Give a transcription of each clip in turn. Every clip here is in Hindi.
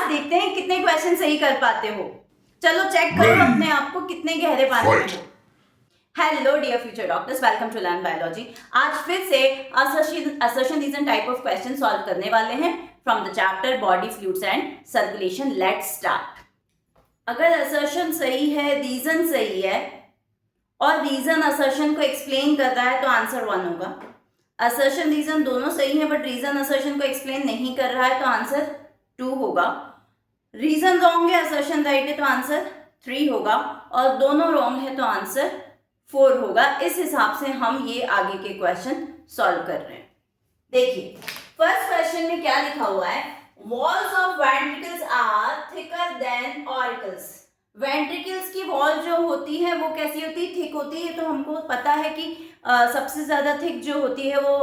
देखते हैं कितने क्वेश्चन सही कर पाते हो। चलो चेक करो अपने आप को कितने गहरे पानी में हो। Hello dear future doctors, welcome to learn biology. आज फिर से assertion reason type of question solve करने वाले हैं from the chapter body fluids and circulation. Let's start. अगर असर्शन सही है, रीजन सही है और रीजन असर्शन को एक्सप्लेन कर रहा है तो आंसर 1 होगा। असर्शन रीजन दोनों सही है बट रीजन असर्शन को एक्सप्लेन नहीं कर रहा है तो आंसर 2 होगा। रीजन रॉन्ग है, असर्शन राइट है तो आंसर 3 होगा और दोनों रॉन्ग है तो आंसर 4 होगा। इस हिसाब से हम ये आगे के क्वेश्चन सॉल्व कर रहे हैं। देखिए फर्स्ट क्वेश्चन में क्या लिखा हुआ है, walls of ventricles are thicker than auricles. Ventricles की वॉल जो होती है वो कैसी होती है, थिक होती है। तो हमको पता है कि सबसे ज्यादा थिक जो होती है वो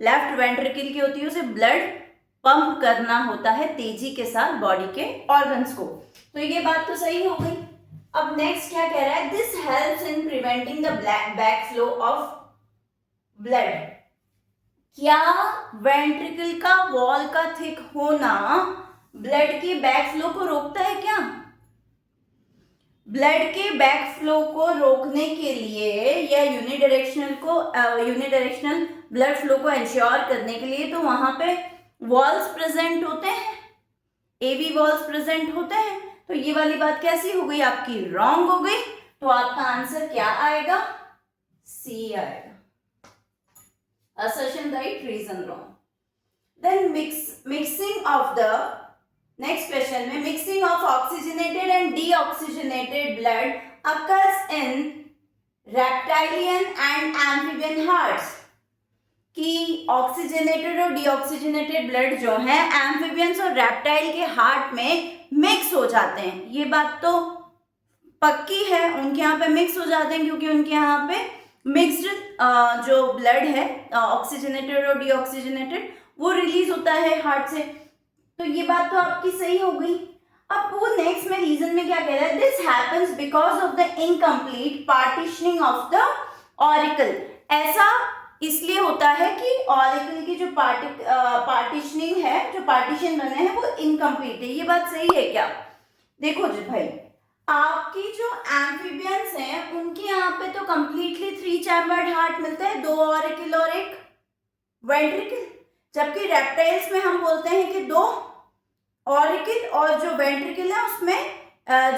लेफ्ट वेंट्रिकल की होती है। उसे ब्लड पंप करना होता है तेजी के साथ बॉडी के ऑर्गन्स को। तो ये बात तो सही हो गई। अब नेक्स्ट क्या कह रहा है, this helps in preventing the back flow of blood. क्या वेंट्रिकल का वॉल का थिक होना ब्लड के बैक फ्लो को रोकता है क्या? ब्लड के बैक फ्लो को रोकने के लिए या यूनिडायरेक्शनल ब्लड फ्लो को इंश्योर करने के लिए तो वहां पे वॉल्स प्रेजेंट होते हैं, एवी वॉल्स प्रेजेंट होते हैं। तो ये वाली बात कैसी हो गई, आपकी रॉन्ग हो गई। तो आपका आंसर क्या आएगा, सी आएगा। Assertion right, reason wrong. Then mixing of the next question में mixing of oxygenated and deoxygenated blood occurs in reptilian and amphibian hearts. कि ऑक्सीजनेटेड और डीऑक्सीजनेटेड ब्लड जो है एम्फीबियंस और रेप्टाइल के हार्ट में मिक्स हो जाते हैं। ये बात तो पक्की है, उनके यहाँ पे मिक्स हो जाते हैं क्योंकि उनके यहाँ पे मिक्स्ड जो ब्लड है ऑक्सीजनेटेड और डीऑक्सीजनेटेड वो रिलीज होता है हार्ट से। तो ये बात तो आपकी सही हो गई। अब वो नेक्स्ट में रीजन में क्या कह रहा है, this happens because of the incomplete partitioning of the auricle. ऐसा इसलिए होता है कि ऑरिकल की जो पार्टीशनिंग है, जो पार्टीशन बने हैं वो इनकम्प्लीट है। ये बात सही है क्या? देखो जी भाई, आपकी जो एम्फीबियंस हैं उनके यहाँ पे तो कंप्लीटली 3 चैम्बर्ड हार्ट मिलता है, 2 ऑरिकल और 1 वेंट्रिकल। जबकि रेप्टाइल्स में हम बोलते हैं कि 2 ऑरिकल और जो वेंट्रिकल है उसमें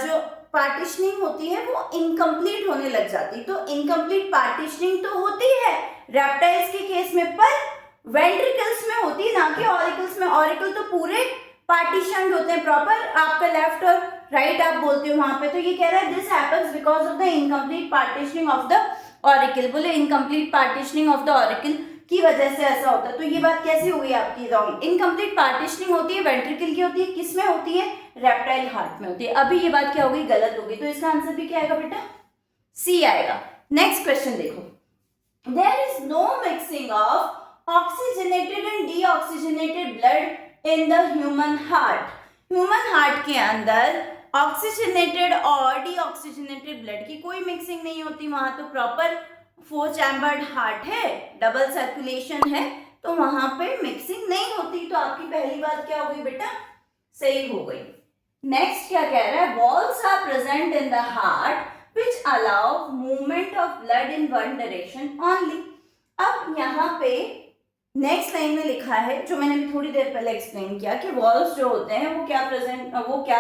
जो पार्टीशनिंग होती है वो इनकम्प्लीट होने लग जाती। तो इनकम्प्लीट पार्टीशनिंग तो होती है रेप्टाइल्स के केस में, पर वेंट्रिकल्स में होती है, ना कि ऑरिकल्स में। ऑरिकल तो पूरे पार्टीशन होते हैं प्रॉपर, आपका लेफ्ट और राइट आप बोलते हो वहां पे। तो ये कह रहा है this happens because of the incomplete partitioning of the auricle. बोले incomplete partitioning of the auricle की वजह से ऐसा होता है। तो ये बात कैसी हो गई आपकी रॉन्ग। इनकम्प्लीट पार्टीशनिंग होती है वेंट्रिकल की होती है, किस में होती है, रेप्टाइल हार्ट में होती है। अभी ये बात क्या हो गई, गलत हो गई। तो इसका आंसर भी क्या आएगा बेटा, सी आएगा। नेक्स्ट क्वेश्चन देखो, there is no mixing of oxygenated and deoxygenated blood in the human heart. Human heart के अंदर ऑक्सीजनेटेड और डीऑक्सीजनेटेड ब्लड की कोई मिक्सिंग नहीं होती। वहां तो प्रॉपर 4 चैम्बर्ड हार्ट है, डबल सर्कुलेशन है, तो वहां पे मिक्सिंग नहीं होती। तो आपकी पहली बात क्या हो गई बेटा, सही हो गई। नेक्स्ट क्या कह रहा है, walls are present in the heart which allow movement of blood in one direction only. अब यहाँ पे नेक्स्ट लाइन में लिखा है, जो मैंने भी थोड़ी देर पहले एक्सप्लेन किया, कि वॉल्स जो होते हैं वो क्या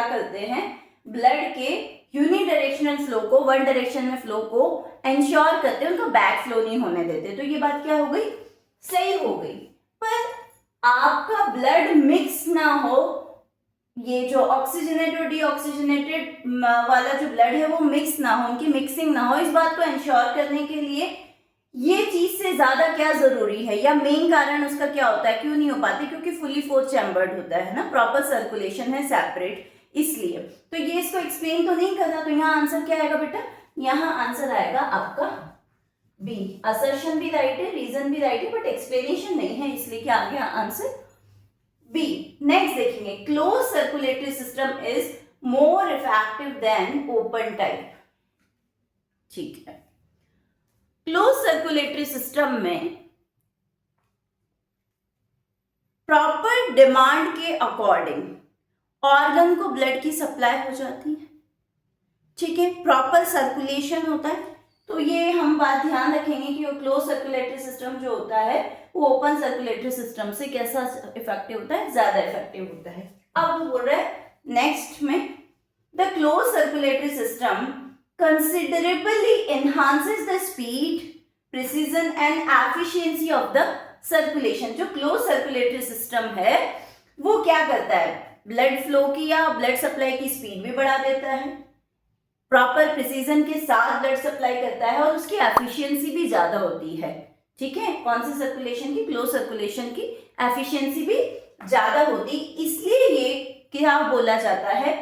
करते हैं, ब्लड के यूनिडायरेक्शनल फ्लो को, वन डायरेक्शन में फ्लो को इंश्योर करते हैं, उनको बैक फ्लो नहीं होने देते। तो ये बात क्या हो गई, सही हो गई। पर आपका ब्लड मिक्स ना हो, ये जो ऑक्सीजनेटेड और डीऑक्सीजनेटेड वाला जो ब्लड है वो मिक्स ना हो, उनकी मिक्सिंग ना हो, इस बात को इंश्योर करने के लिए ये चीज से ज्यादा क्या जरूरी है, या मेन कारण उसका क्या होता है, क्यों नहीं हो पाती, क्योंकि फुली 4 चैम्बर्ड होता है ना, प्रॉपर सर्कुलेशन है सेपरेट, इसलिए। तो ये इसको एक्सप्लेन तो नहीं करना। तो यहाँ आंसर क्या आएगा बेटा, यहाँ आंसर आएगा आपका बी। असर्शन भी राइट है, रीजन भी राइट है, बट एक्सप्लेनेशन नहीं है, इसलिए क्या आ गया आंसर बी। नेक्स्ट देखेंगे, close circulatory system is more effective than open type. ठीक है, क्लोज सर्कुलेटरी सिस्टम में प्रॉपर डिमांड के अकॉर्डिंग ऑर्गन को ब्लड की सप्लाई हो जाती है, ठीक है, प्रॉपर सर्कुलेशन होता है। तो ये हम बात ध्यान रखेंगे कि वो क्लोज सर्कुलेटरी सिस्टम जो होता है वो ओपन सर्कुलेटरी सिस्टम से कैसा इफेक्टिव होता है, ज्यादा इफेक्टिव होता है। अब वो बोल रहा है नेक्स्ट में, the close circulatory system considerably enhances the speed, precision and efficiency of the circulation. जो क्लोज सर्कुलेटरी सिस्टम है वो क्या करता है, ब्लड फ्लो की या ब्लड सप्लाई की स्पीड भी बढ़ा देता है, प्रॉपर प्रिसीजन के साथ ब्लड सप्लाई करता है और उसकी एफिशिएंसी भी ज्यादा होती है, ठीक है। कौन सी सर्कुलेशन की, क्लोज सर्कुलेशन की एफिशिएंसी भी ज्यादा होती, इसलिए ये क्या बोला जाता है,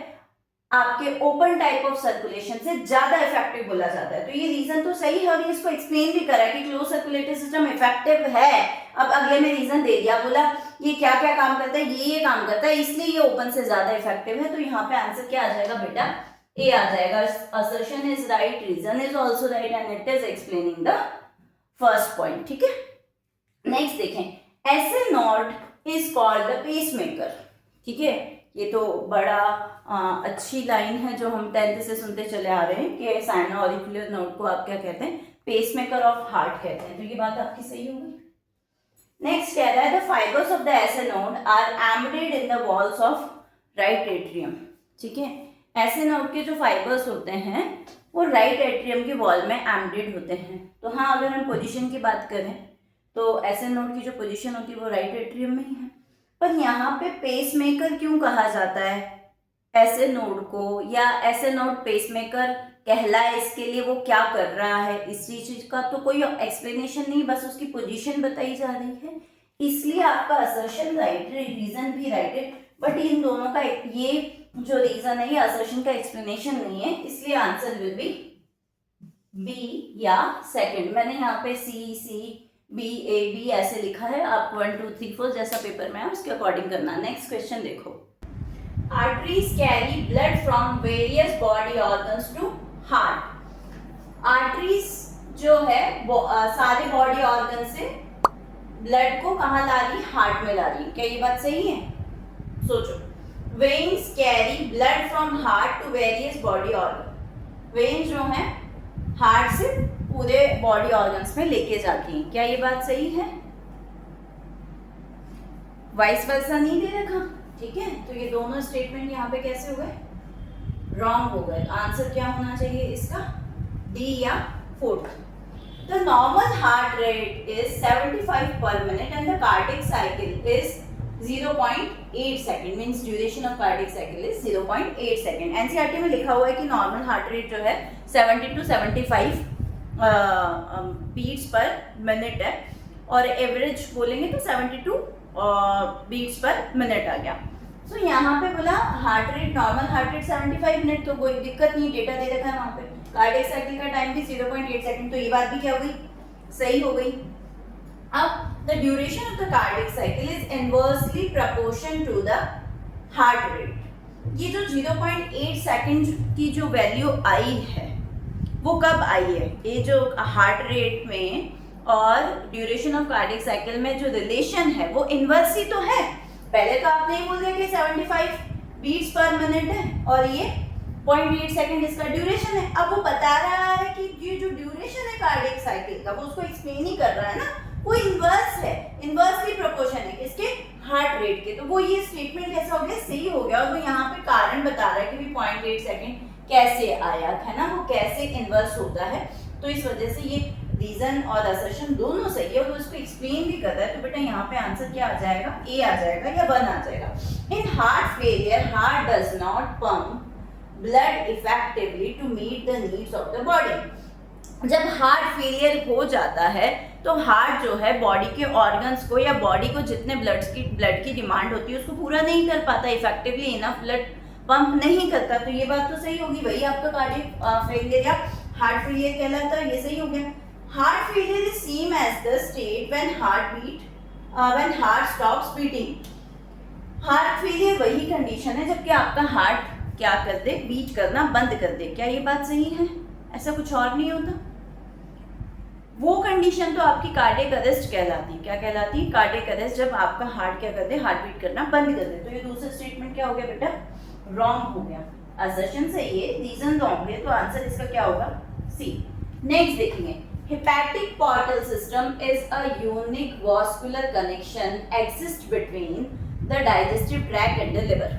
आपके ओपन टाइप ऑफ सर्कुलेशन से ज्यादा इफेक्टिव बोला जाता है। तो ये रीजन तो सही है और इसको एक्सप्लेन भी करा कि क्लोज सर्कुलेटरी सिस्टम इफेक्टिव है। अब अगले में रीजन दे दिया, बोला ये क्या क्या काम करता है, ये काम करता है, इसलिए ये ओपन से ज्यादा इफेक्टिव है। तो यहाँ पे आंसर क्या आ जाएगा बेटा, ए आ जाएगा। Assertion is right, reason is also right and it is explaining the first point, ठीक है। नेक्स्ट देखें, S A node is called the pacemaker, ठीक है। ये तो बड़ा अच्छी लाइन है जो हम 10th से सुनते चले आ रहे हैं कि साइनो ऑरिकुलर नोड को आप क्या कहते हैं, पेसमेकर ऑफ हार्ट कहते हैं। तो ये बात आपकी सही होगी। नेक्स्ट कह रहा है the fibres of the SA node are embedded in the walls of right atrium, ठीक है। एसे नोड के जो फाइबर्स होते हैं वो राइट एट्रियम के वॉल में एम्बेडेड होते हैं। तो हाँ, अगर हम पोजीशन की बात करें तो एसे नोड की जो पोजीशन होती है वो राइट एट्रियम में ही है। पर यहाँ पे पेसमेकर क्यों कहा जाता है एसे नोड को, या एसे नोड पेसमेकर कहलाए, इसके लिए वो क्या कर रहा है, इसी चीज का तो कोई एक्सप्लेनेशन नहीं, बस उसकी पोजीशन बताई जा रही है। इसलिए आपका असर्शन राइट है, रीजन भी राइट है, बट इन दोनों का ये जो रीजन है ये असर्शन का एक्सप्लेनेशन नहीं है, इसलिए आंसर विल बी बी या सेकंड। मैंने यहाँ पे सी सी बी ए बी ऐसे लिखा है, आप 1 2 3 4 जैसा पेपर में है उसके अकॉर्डिंग करना। नेक्स्ट क्वेश्चन देखो, arteries carry blood from various body organs to heart. Arteries जो है वो सारे बॉडी ऑर्गन से ब्लड को कहाँ ला रही, हार्ट में ला रही। क्या ये बात सही है? सोचो, veins carry blood from heart to various body organ. Veins जो है हार्ट से पूरे बॉडी ऑर्गन्स में लेके जाती हैं। क्या ये बात सही है? वाइस वर्सा नहीं दे रखा, ठीक है। तो ये दोनों स्टेटमेंट यहाँ पे कैसे हो गए, रॉन्ग हो गए। आंसर क्या होना चाहिए इसका, डी या fourth. The normal heart rate is 75 per minute and the cardiac cycle is 0.8 second, means duration of cardiac cycle is 0.8 second। NCERT में लिखा हुआ है कि नॉर्मल हार्ट रेट जो है 70 to 75 बीट्स पर मिनट है, और एवरेज बोलेंगे तो 72 बीट्स पर मिनट आ गया। तो यहाँ पे बोला heart rate, normal heart rate 75 minute, तो कोई दिक्कत नहीं, डेटा दे रखा है वहाँ पे। कार्डियक साइकिल का टाइम भी 0.8 सेकंड, तो ये बात भी क्या हो गई, सही हो गई। अब the duration of the cardiac cycle is inversely proportion to the heart rate. ये जो 0.8 सेकंड की जो वैल्यू आई है वो कब आई है, ये जो हार्ट रेट में और ड्यूरेशन ऑफ कार्डियक साइकिल में जो रिलेशन है वो इनवर्स ही तो है। पहले तो आपने ही बोल दिया कि 75 बीट्स पर मिनट है और ये 0.8 सेकंड इसका ड्यूरेशन है। अब वो बता रहा है कि ये जो ड्यूरेशन है कार्डियक साइकिल का, वो उसको एक्सप्लेन ही कर रहा है ना, वो इनवर्स है, इनवर्सली प्रोपोर्शन है किसके, हार्ट रेट के। तो वो ये स्टेटमेंट कैसा हो गया, सही हो गया। और वो यहाँ पे कारण बता रहा है कि 0.8 सेकंड कैसे आया है ना, वो कैसे इनवर्स होता है। तो इस वजह से ये रीजन और असर्शन दोनों सही है, और उसको एक्सप्लेन भी कर रहा है। तो बेटा यहाँ पे आंसर क्या आ जाएगा, ए आ जाएगा या 1 आ जाएगा। In heart failure heart does not pump blood effectively to meet the needs of the body. जब हार्ट फेलियर हो जाता है तो हार्ट जो है बॉडी के ऑर्गन्स को या बॉडी को जितने ब्लड की डिमांड होती है उसको पूरा नहीं कर पाता, इफेक्टिवली इनफ ब्लड पंप नहीं करता। तो ये बात तो सही होगी, वही आपका कार्डियक फेलियर या हार्ट फेलियर कहलाता है, ये सही हो गया। Heart failure is same as the state when heart stops beating. Heart failure वही कंडीशन है जबकि आपका हार्ट क्या कर दे, बीट करना बंद कर दे। क्या ये बात सही है? ऐसा कुछ और नहीं होता। वो कंडीशन तो आपकी कार्डियक अरेस्ट कहलाती है। क्या कहलाती है? कार्डियक अरेस्ट, जब आपका हार्ट क्या कर दे, हार्ट बीट करना बंद कर दे। तो ये दूसरा स्टेटमेंट क्या हो गया बेटा? रॉन्ग हो गया। असर्शन सही है, रीजन रॉन्ग है, तो आंसर इसका क्या होगा? सी। नेक्स्ट देखेंगे, hepatic portal system is a unique vascular connection exists between the digestive tract and the liver।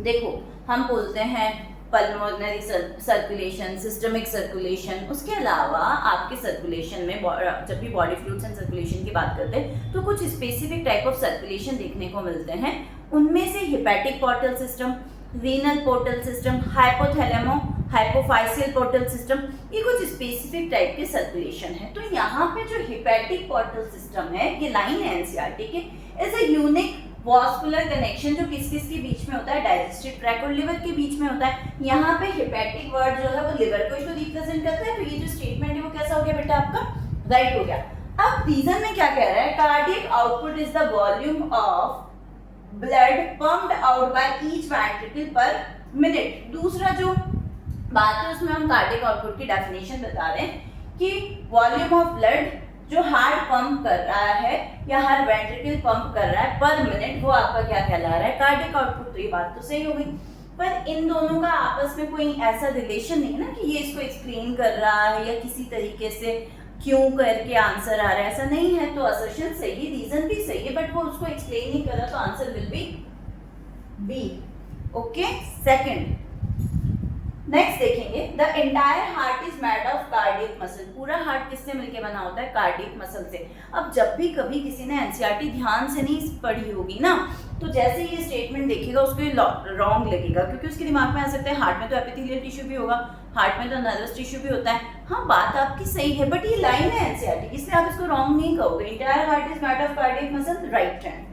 देखो, हम बोलते हैं पल्मोनरी सर्कुलेशन, सिस्टमिक सर्कुलेशन, उसके अलावा आपके सर्कुलेशन में जब भी बॉडी फ्लूइड्स एंड सर्कुलेशन की बात करते हैं तो कुछ स्पेसिफिक टाइप ऑफ सर्कुलेशन देखने को मिलते हैं। उनमें से hepatic portal system, renal portal system, hypothalamo hypophysial portal system, ये कुछ स्पेसिफिक टाइप के सर्कुलेशन है। तो यहाँ पे जो हिपैटिक पोर्टल सिस्टम है, ये लाइन है एनसीईआरटी के, is a unique vascular connection जो किस किस के बीच में होता है? डाइजेस्टिव ट्रैक्ट और लिवर के बीच में होता है। यहाँ पे हिपैटिक वर्ड जो है वो लिवर को ही तो रिप्रेजेंट करता है। तो ये जो स्टेटमेंट है वो कैसा हो गया बेटा? आपका राइट हो गया। अब रीजन में क्या कह रहा है? Cardiac output is the volume of blood pumped out by each ventricle पर मिनट। दूसरा जो बात है उसमें हम कार्डियक आउटपुट की डेफिनेशन बता रहे हैं कि वॉल्यूम ऑफ ब्लड जो हार्ट पंप कर रहा है या हर वेंट्रिकल पंप कर रहा है पर मिनट, वो आपका क्या कहला रहा है? Cardiac output. तो ये बात तो सही हो गई, पर इन दोनों का आपस में कोई ऐसा रिलेशन नहीं है ना कि ये इसको एक्सप्लेन कर रहा है या किसी तरीके से क्यों करके आंसर आ रहा है, ऐसा नहीं है। तो असर्शन सही, रीजन भी सही है, बट वो उसको एक्सप्लेन नहीं कर रहा, तो answer will be B. Okay, second. Next देखेंगे, the entire heart is made of cardiac muscle. पूरा हार्ट किससे मिलके बना होता है? कार्डियक मसल से। अब जब भी कभी किसी ने एनसीईआरटी ध्यान से नहीं पढ़ी होगी ना, तो जैसे ये स्टेटमेंट देखेगा उसको रॉन्ग लगेगा, क्योंकि उसके दिमाग में आ सकता है हार्ट में तो एपिथेलियल टिश्यू भी होगा, हार्ट में तो नर्वस टिश्यू भी होता है। हाँ, बात आपकी सही है, बट ये लाइन है एनसीईआरटी, इसलिए आप इसको रॉन्ग नहीं कहोगे। Entire heart is made of cardiac muscle, right hand.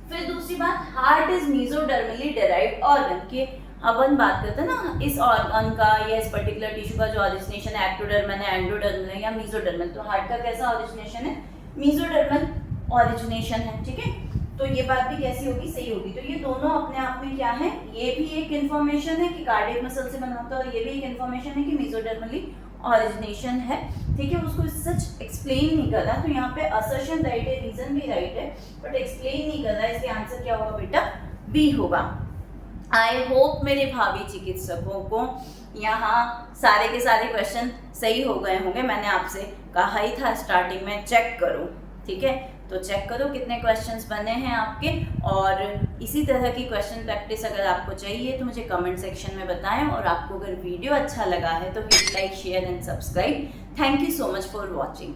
फिर दूसरी बात, हार्ट इज मेसोडर्मली डेराइव्ड ऑर्गन के। अपन बात करते हैं ना इस ऑर्गन का या इस पर्टिकुलर टिश्यू का जो ओरिजिनेशन है, एक्टोडर्मल है, एंडोडर्मल है या मेसोडर्मल। तो हार्ट का कैसा ओरिजिनेशन है? मेसोडर्मल ओरिजिनेशन है, ठीक है। तो ये बात भी कैसी होगी? सही होगी। तो ये दोनों अपने आप में क्या है? ये भी एक इन्फॉर्मेशन है कि कार्डियक मसल से बना होता है, और ये भी एक इन्फॉर्मेशन है कि मेसोडर्मली ओरिजिनेशन है, ठीक है। उसको सच एक्सप्लेन नहीं कर रहा, तो यहाँ पे असर्शन राइट है, रीजन भी राइट है, बट एक्सप्लेन नहीं कर रहा, इसलिए आंसर क्या होगा बेटा? बी होगा। आई होप मेरे भावी चिकित्सकों को यहाँ सारे के सारे क्वेश्चन सही हो गए होंगे। मैंने आपसे कहा ही था स्टार्टिंग में चेक करो, ठीक है। तो चेक करो कितने क्वेश्चंस बने हैं आपके, और इसी तरह की क्वेश्चन प्रैक्टिस अगर आपको चाहिए तो मुझे कमेंट सेक्शन में बताएं। और आपको अगर वीडियो अच्छा लगा है तो hit like, share and subscribe. Thank you so much for watching.